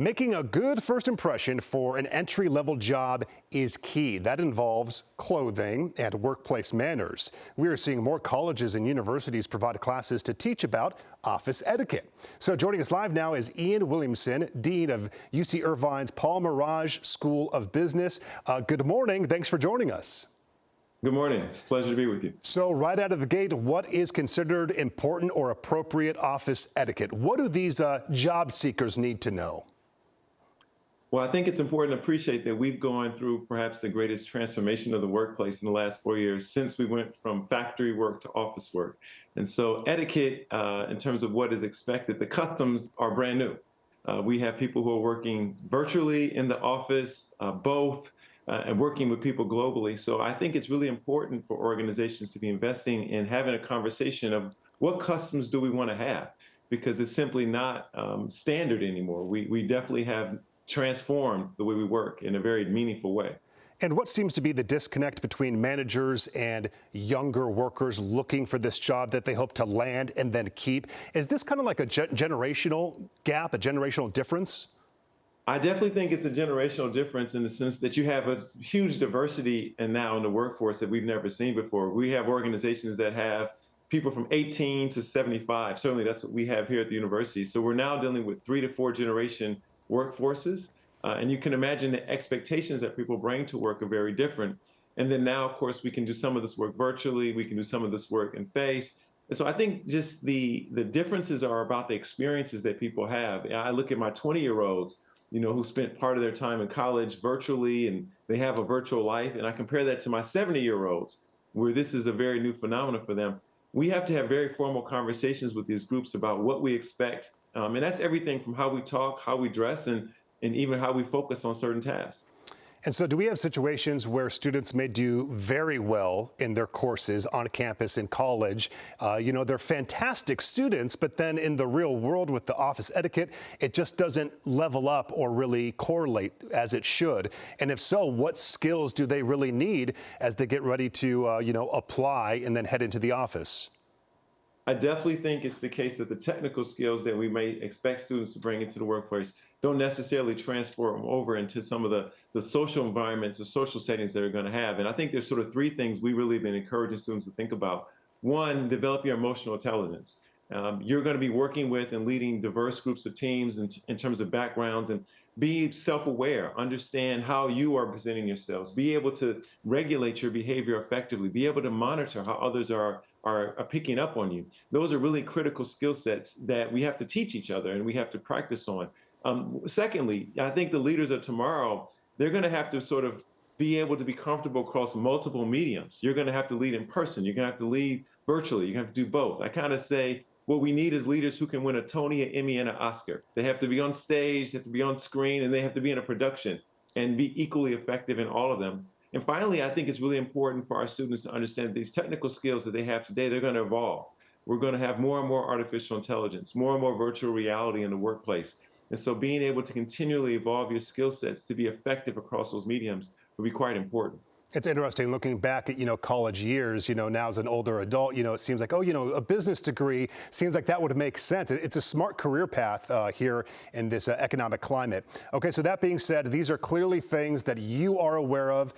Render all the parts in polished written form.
Making a good first impression for an entry-level job is key. That involves clothing and workplace manners. We are seeing more colleges and universities provide classes to teach about office etiquette. So joining us live now is Ian Williamson, Dean of UC Irvine's Paul Merage School of Business. Good morning. Thanks for joining us. Good morning. It's a pleasure to be with you. So right out of the gate, what is considered important or appropriate office etiquette? What do these job seekers need to know? Well, I think it's important to appreciate that we've gone through perhaps the greatest transformation of the workplace in the last 4 years since we went from factory work to office work. And so etiquette, in terms of what is expected, the customs are brand new. We have people who are working virtually in the office, both, and working with people globally. So I think it's really important for organizations to be investing in having a conversation of what customs do we want to have, because it's simply not standard anymore. We definitely have transformed the way we work in a very meaningful way. And what seems to be the disconnect between managers and younger workers looking for this job that they hope to land and then keep? Is this kind of like a generational gap, a generational difference? I definitely think it's a generational difference in the sense that you have a huge diversity and now in the workforce that we've never seen before. We have organizations that have people from 18 to 75. Certainly that's what we have here at the university. So we're now dealing with 3 to 4 generation workforces. And you can imagine the expectations that people bring to work are very different. And then now, of course, we can do some of this work virtually. We can do some of this work in face. And so I think just the differences are about the experiences that people have. I look at my 20-year-olds, who spent part of their time in college virtually, and they have a virtual life. And I compare that to my 70-year-olds, where this is a very new phenomenon for them. We have to have very formal conversations with these groups about what we expect. And that's everything from how we talk, how we dress, and even how we focus on certain tasks. And so do we have situations where students may do very well in their courses on campus in college? They're fantastic students, but then in the real world with the office etiquette, it just doesn't level up or really correlate as it should. And if so, what skills do they really need as they get ready to, apply and then head into the office? I definitely think it's the case that the technical skills that we may expect students to bring into the workplace don't necessarily transform over into some of the social environments or social settings that they're going to have. And I think there's sort of 3 things we really have been encouraging students to think about. 1, develop your emotional intelligence. You're going to be working with and leading diverse groups of teams in terms of backgrounds, and be self-aware, understand how you are presenting yourselves, be able to regulate your behavior effectively, be able to monitor how others are picking up on you. Those are really critical skill sets that we have to teach each other and we have to practice on. Secondly, I think the leaders of tomorrow, they're going to have to sort of be able to be comfortable across multiple mediums. You're going to have to lead in person. You're going to have to lead virtually. You're going to have to do both. I kind of say what we need is leaders who can win a Tony, an Emmy, and an Oscar. They have to be on stage, they have to be on screen, and they have to be in a production and be equally effective in all of them. And finally, I think it's really important for our students to understand these technical skills that they have today, they're going to evolve. We're going to have more and more artificial intelligence, more and more virtual reality in the workplace. And so being able to continually evolve your skill sets to be effective across those mediums will be quite important. It's interesting looking back at, college years, now as an older adult, it seems like, a business degree seems like that would make sense. It's a smart career path here in this economic climate. Okay, so that being said, these are clearly things that you are aware of.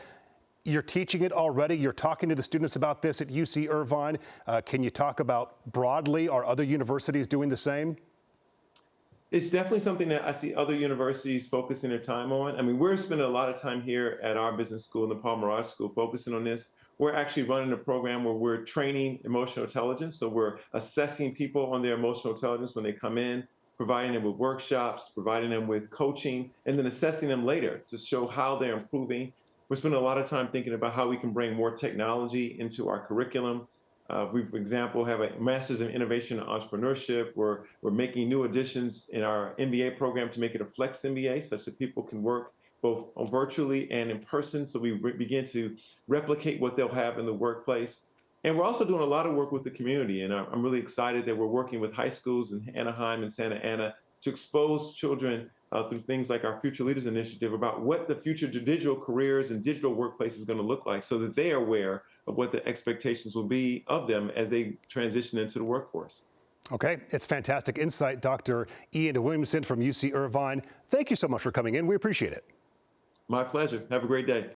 You're teaching it already. You're talking to the students about this at UC Irvine. Can you talk about broadly, are other universities doing the same? It's definitely something that I see other universities focusing their time on. I mean, we're spending a lot of time here at our business school, in the Paul Merage School, focusing on this. We're actually running a program where we're training emotional intelligence. So we're assessing people on their emotional intelligence when they come in, providing them with workshops, providing them with coaching, and then assessing them later to show how they're improving. We're spending a lot of time thinking about how we can bring more technology into our curriculum. We, for example, have a Master's in Innovation and Entrepreneurship. We're making new additions in our MBA program to make it a flex MBA, such that people can work both virtually and in person. So we begin to replicate what they'll have in the workplace. And we're also doing a lot of work with the community. And I'm really excited that we're working with high schools in Anaheim and Santa Ana to expose children through things like our Future Leaders Initiative about what the future digital careers and digital workplace is going to look like, so that they are aware of what the expectations will be of them as they transition into the workforce. Okay, it's fantastic insight, Dr. Ian Williamson from UC Irvine. Thank you so much for coming in. We appreciate it. My pleasure. Have a great day.